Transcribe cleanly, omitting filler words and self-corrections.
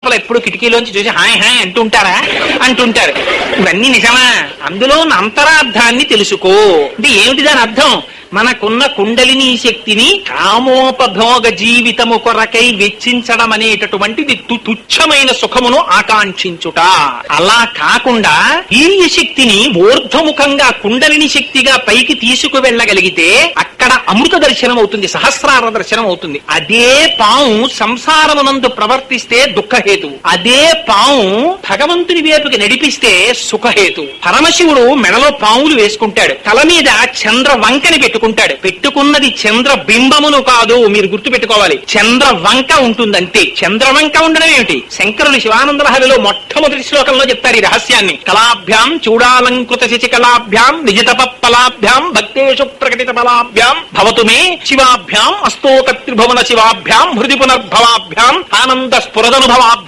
గొప్పలు ఎప్పుడు కిటికీలోంచి చూసి హాయ్ హాయ్ అంటుంటారా? అంటుంటారు. ఇవన్నీ నిజమా? అందులో ఉన్న అంతరార్థాన్ని తెలుసుకో. అంటే ఏమిటి దాని అర్థం? మనకున్న కుండలిని శక్తిని కామోపభోగ జీవితము కొరకై వెచ్చించడం అనేటటువంటిది తుచ్చమైన సుఖమును ఆకాంక్షించుట. అలా కాకుండా వీర్య శక్తిని ఊర్ధ్వముఖంగా కుండలిని శక్తిగా పైకి తీసుకు వెళ్ళగలిగితే అక్కడ అమృత దర్శనం అవుతుంది, సహస్రార దర్శనం అవుతుంది. అదే పాము సంసారమునందు ప్రవర్తిస్తే దుఃఖహేతు, అదే పాము భగవంతుని వైపుకి నడిపిస్తే సుఖహేతు. పరమశివుడు మెడలో పాములు వేసుకుంటాడు, తల మీద చంద్ర వంకని పెట్టుకుంటాడు. పెట్టుకున్నది చంద్ర బింబమును కాదు, మీరు గుర్తు పెట్టుకోవాలి. చంద్ర వంక ఉంటుందంతే. చంద్ర వంక ఉండడం ఏమిటి? శంకరుడు శివానంద లహరిలో మొట్టమొదటి శ్లోకంలో చెప్తారు ఈ రహస్యాన్ని. కళాభ్యాం చూడాలంకృత శశికళాభ్యాం నిజతప ఫలాభ్యాం భక్తేషు ప్రకటిత ఫలాభ్యాం భవతు మే శివాభ్యాం అస్తోక త్రిభువన శివాభ్యాం హృది పునర్భవాభ్యాం ఆనంద స్ఫురదనుభవాభ్యాం